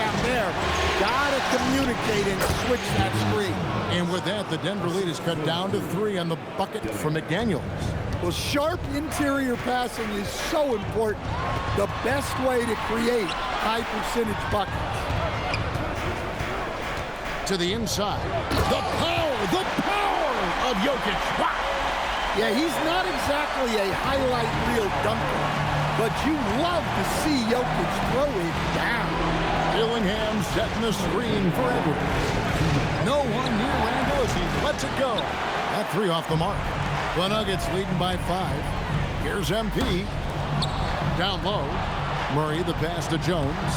out there. Gotta communicate and switch that screen. And with that, the Denver lead is cut down to 3 on the bucket for McDaniels. Well, sharp interior passing is so important. The best way to create high percentage buckets. To the inside. The power of Jokic. Wow. Yeah, he's not exactly a highlight reel dunker, but you love to see Jokic throw it down. Dillingham setting the screen for Edwards. No one near Randall as he lets it go. That 3 off the mark. The Nuggets leading by 5. Here's MP. Down low. Murray the pass to Jones.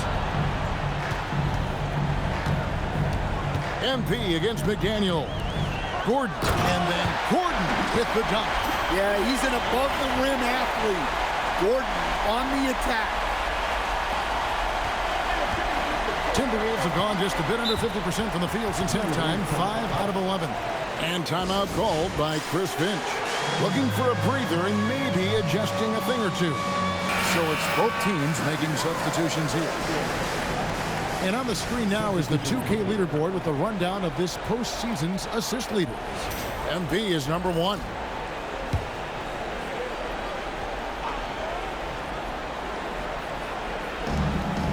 MP against McDaniel. Gordon. And then Gordon with the dunk. Yeah, he's an above-the-rim athlete. Gordon on the attack. Timberwolves have gone just a bit under 50% from the field since halftime. 5 out of 11. And timeout called by Chris Finch. Looking for a breather and maybe adjusting a thing or two. So it's both teams making substitutions here. And on the screen now is the 2K leaderboard with the rundown of this postseason's assist leaders. MP is number 1.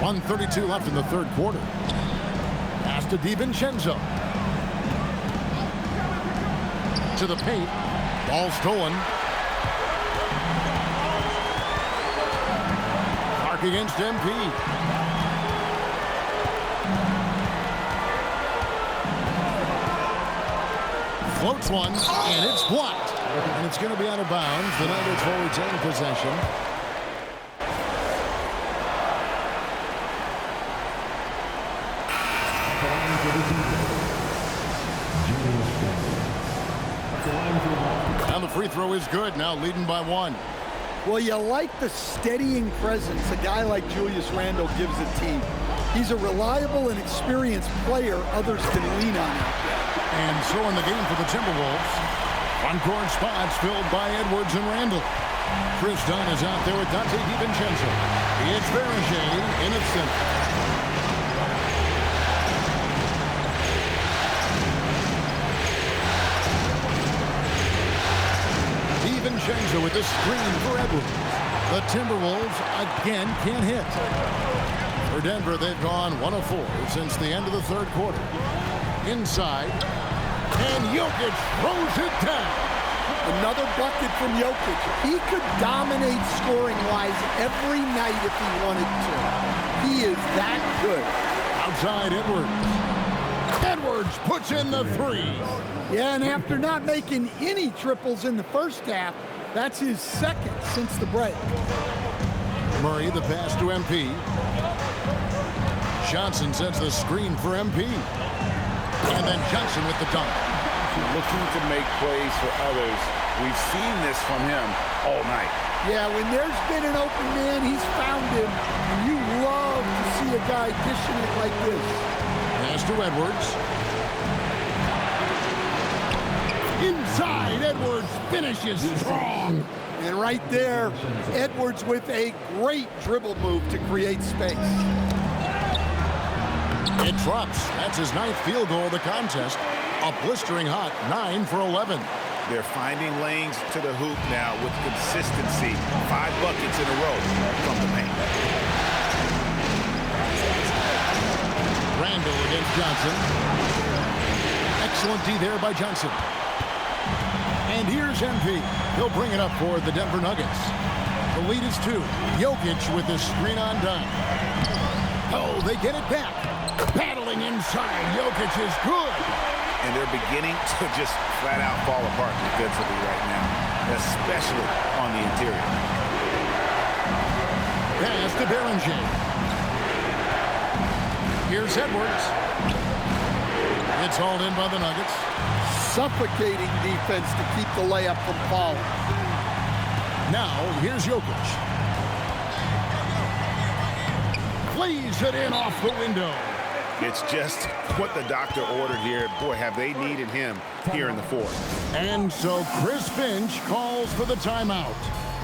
.132 left in the third quarter. Pass to DiVincenzo. To the paint. Ball stolen. Mark against MP. Floats one, and it's blocked. And it's going to be out of bounds. The Nuggets will retain possession. And the free throw is good, now leading by 1. Well, you like the steadying presence a guy like Julius Randle gives a team. He's a reliable and experienced player others can lean on. And so in the game for the Timberwolves, on-court spots filled by Edwards and Randle. Chris Dunn is out there with Dante DiVincenzo. It's Berger in its center. DiVincenzo with the screen for Edwards. The Timberwolves again can't hit. For Denver, they've gone 1 of 4 since the end of the third quarter. Inside, and Jokic throws it down. Another bucket from Jokic. He could dominate scoring-wise every night if he wanted to. He is that good. Outside Edwards. Edwards puts in the 3. Yeah, and after not making any triples in the first half, that's his second since the break. Murray the pass to MP. Johnson sets the screen for MP. And then Johnson with the dunk. Looking to make plays for others. We've seen this from him all night. Yeah, when there's been an open man, he's found him. And you love to see a guy dishing it like this. Pass to Edwards. Inside, Edwards finishes strong. And right there, Edwards with a great dribble move to create space. It drops. That's his 9th field goal of the contest. A blistering hot 9 for 11. They're finding lanes to the hoop now with consistency. 5 buckets in a row from the paint. Randle against Johnson. Excellent D there by Johnson. And here's MP. He'll bring it up for the Denver Nuggets. The lead is 2. Jokic with the screen on dime. Oh, they get it back. Battling inside. Jokic is good. And they're beginning to just flat out fall apart defensively right now, especially on the interior. Pass to Berger. Here's Edwards. It's hauled in by the Nuggets. Suffocating defense to keep the layup from falling. Now, here's Jokic. Plays it in off the window. It's just what the doctor ordered here. Boy, have they needed him here in the fourth. And so Chris Finch calls for the timeout.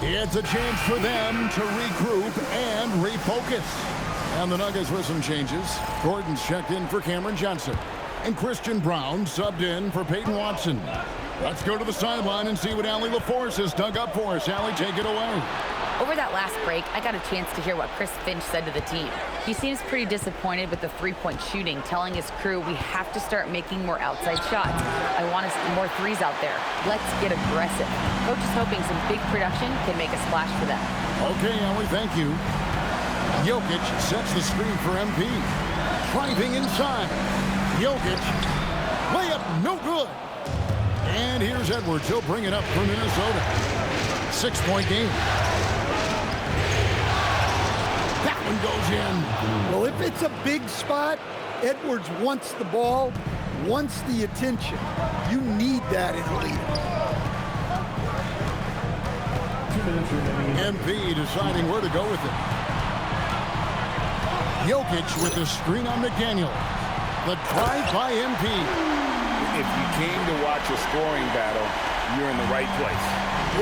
It's a chance for them to regroup and refocus. And the Nuggets with some changes. Gordon's checked in for Cameron Johnson. And Christian Braun subbed in for Peyton Watson. Let's go to the sideline and see what Allie LaForce has dug up for us. Allie, take it away. Over that last break, I got a chance to hear what Chris Finch said to the team. He seems pretty disappointed with the three-point shooting, telling his crew we have to start making more outside shots. I want to see more threes out there. Let's get aggressive. Coach is hoping some big production can make a splash for them. Okay, Allie, thank you. Jokic sets the screen for MP. Driving inside. Jokic. Layup, no good. And here's Edwards. He'll bring it up for Minnesota. 6-point game. That one goes in. Well, if it's a big spot, Edwards wants the ball, wants the attention. You need that in a lead. MP deciding where to go with it. Jokic with the screen on McDaniel. The drive by MP. If you came to watch a scoring battle, you're in the right place.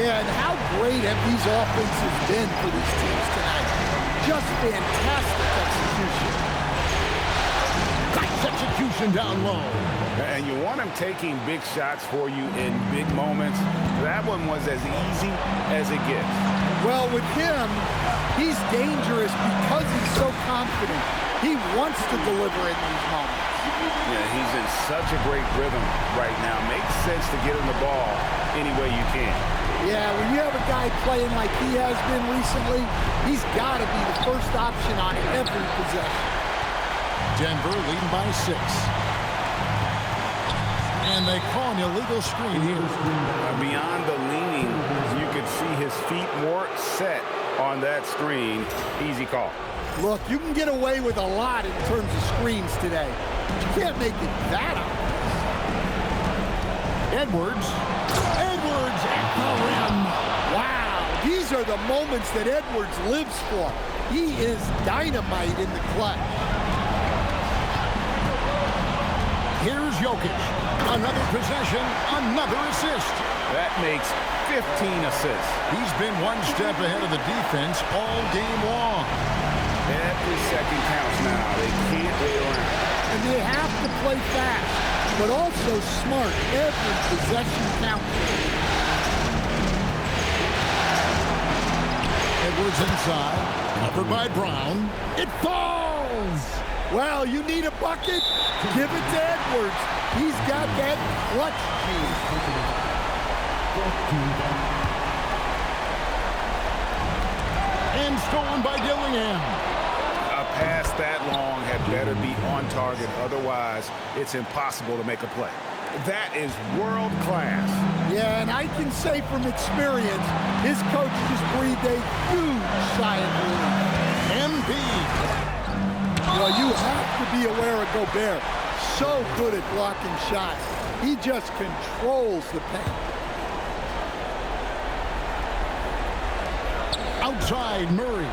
Yeah, and how great have these offenses been for these teams tonight? Just fantastic execution. Nice execution down low. And you want him taking big shots for you in big moments. That one was as easy as it gets. Well, with him, he's dangerous because he's so confident. He wants to deliver in these moments. Yeah, he's in such a great rhythm right now. Makes sense to get him the ball any way you can. Yeah, when you have a guy playing like he has been recently, he's got to be the first option on every possession. Denver leading by 6. And they call an illegal screen here. Beyond the leaning, you could see his feet more set on that screen. Easy call. Look, you can get away with a lot in terms of screens today. But you can't make it that obvious. Edwards. Edwards at the rim. Wow, these are the moments that Edwards lives for. He is dynamite in the clutch. Here's Jokic. Another possession, another assist. That makes 15 assists. He's been one step ahead of the defense all game long. Every second counts now. They can't wait around. And they have to play fast, but also smart. Every possession counts. Edwards inside. Covered by Brown. It falls! Well, you need a bucket? Give it to Edwards. He's got that clutch gene. And stolen by Dillingham. A pass that long had better be on target. Otherwise, it's impossible to make a play. That is world class. Yeah, and I can say from experience, his coach just breathed a huge sigh of relief. MP. Well, you have to be aware of Gobert. So good at blocking shots. He just controls the paint. Outside Murray.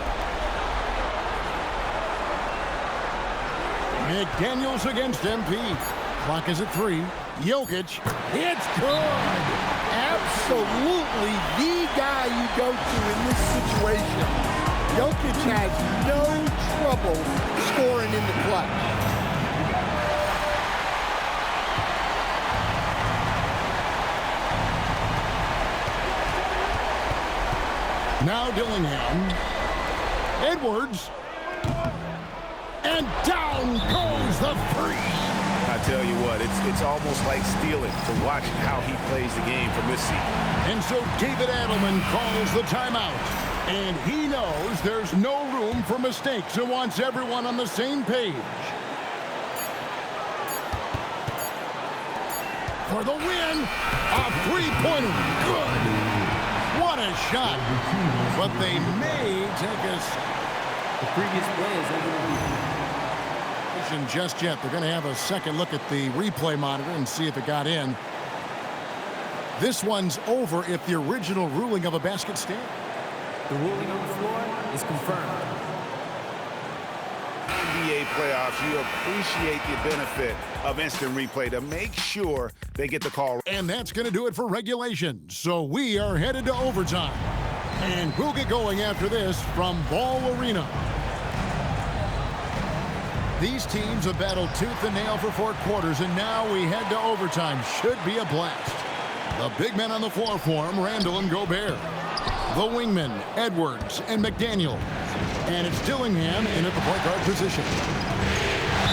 McDaniels against MP. Clock is at 3. Jokic. It's good. Absolutely the guy you go to in this situation. Jokic has no trouble scoring in the clutch. Now Dillingham. Edwards. And down goes the free. I tell you what, it's almost like stealing to watch how he plays the game from this seat. And so David Adelman calls the timeout. And he knows there's no room for mistakes and wants everyone on the same page. For the win, a three-pointer. Good. What a shot. But they may take us. The previous play is over. Just yet. They're going to have a second look at the replay monitor and see if it got in. This one's over if the original ruling of a basket stand. The ruling on the floor is confirmed. NBA playoffs, you appreciate the benefit of instant replay to make sure they get the call. And that's going to do it for regulation. So we are headed to overtime. And we'll get going after this from Ball Arena. These teams have battled tooth and nail for 4 quarters, and now we head to overtime. Should be a blast. The big men on the floor for him, Randall and Gobert. The wingmen, Edwards and McDaniel. And it's Dillingham in at the point guard position.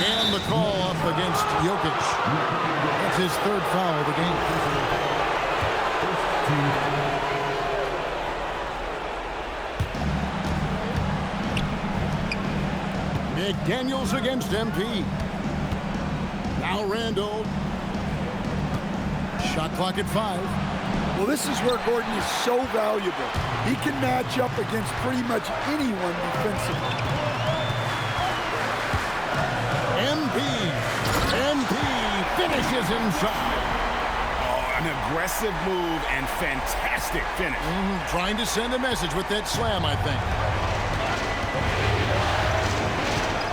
And the call up against Jokic. That's his 3rd foul of the game. McDaniels against MP. Now Randall. Shot clock at 5. Well, this is where Gordon is so valuable. He can match up against pretty much anyone defensively. MP finishes inside. Oh, an aggressive move and fantastic finish. Trying to send a message with that slam, I think.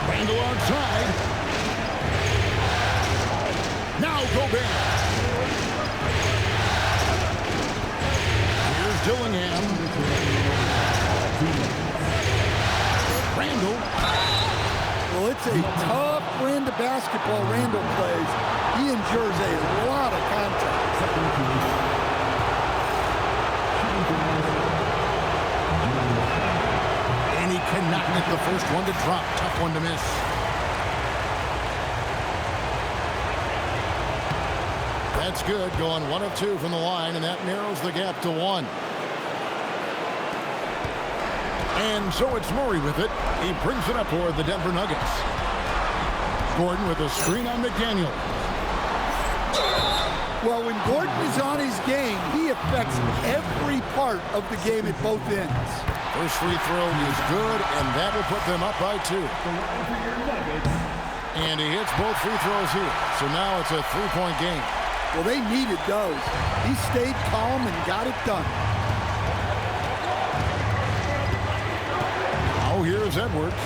Randall outside. Now Gobert. Here's Dillingham. Randall. Well, it's a tough brand of basketball Randall plays. He endures a lot of contact. And he cannot get the first one to drop. Tough one to miss. That's good. Going 1 of 2 from the line, and that narrows the gap to 1. And so it's Murray with it. He brings it up for the Denver Nuggets. Gordon with a screen on McDaniel. Well, when Gordon is on his game, he affects every part of the game at both ends. First free throw is good, and that will put them up by 2. And he hits both free throws here. So now it's a 3-point game. Well, they needed those. He stayed calm and got it done. Now here's Edwards.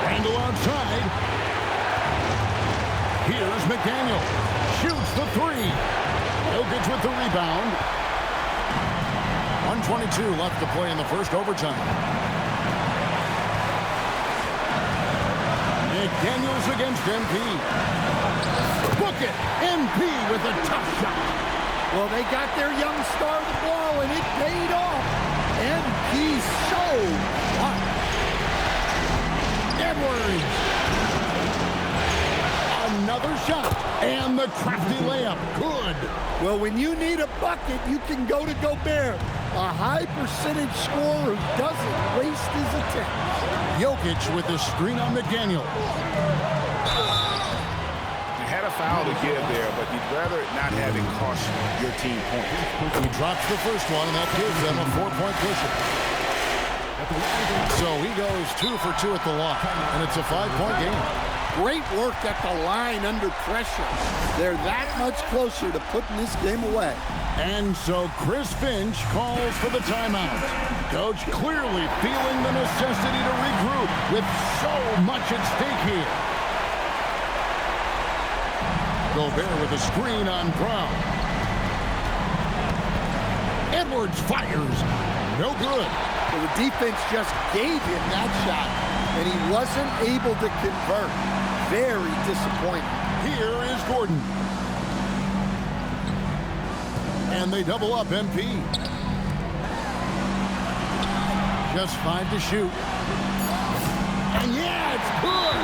Randall outside. Here's McDaniel. Shoots the 3. Jokic with the rebound. 1:22 left to play in the first overtime. McDaniels against MP. Book it! MP with a tough shot. Well, they got their young star the ball, and it paid off. MP's so hot. Edwards. Another shot. And the crafty layup. Good. Well, when you need a bucket, you can go to Gobert. A high percentage scorer who doesn't waste his attempts. Jokic with the screen on McDaniel. You had a foul to give there, but you'd rather not have it cost your team points. He drops the first one, and that gives them a 4-point cushion. So he goes 2 for 2 at the line, and it's a 5-point game. Great work at the line under pressure. They're that much closer to putting this game away. And so Chris Finch calls for the timeout. Coach clearly feeling the necessity to regroup with so much at stake here. Gobert with a screen on Brown. Edwards fires. No good. Well, the defense just gave him that shot, and he wasn't able to convert. Very disappointing. Here is Gordon. And they double up MP. Just 5 to shoot. And yeah, it's good.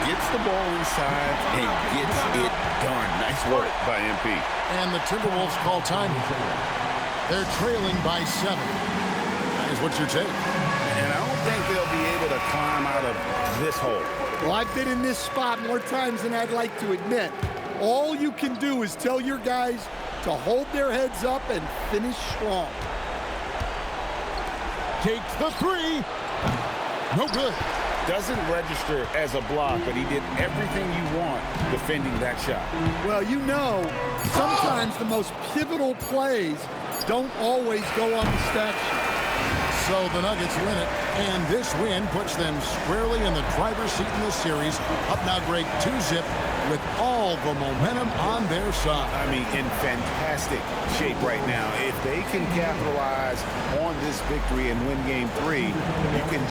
Gets the ball inside and gets it done. Nice work by MP. And the Timberwolves call time. They're trailing by 7. That is what's your take? And I don't think they'll be able to climb out of this hole. Well, I've been in this spot more times than I'd like to admit. All you can do is tell your guys to hold their heads up and finish strong. Takes the 3. No good. Doesn't register as a block, but he did everything you want defending that shot. Well, you know, sometimes the most pivotal plays don't always go on the stat sheet. So the Nuggets win it, and this win puts them squarely in the driver's seat in this series. Up now, Greg, 2-zip with all the momentum on their side. I mean, in fantastic shape right now. If they can capitalize on this victory and win Game 3, you can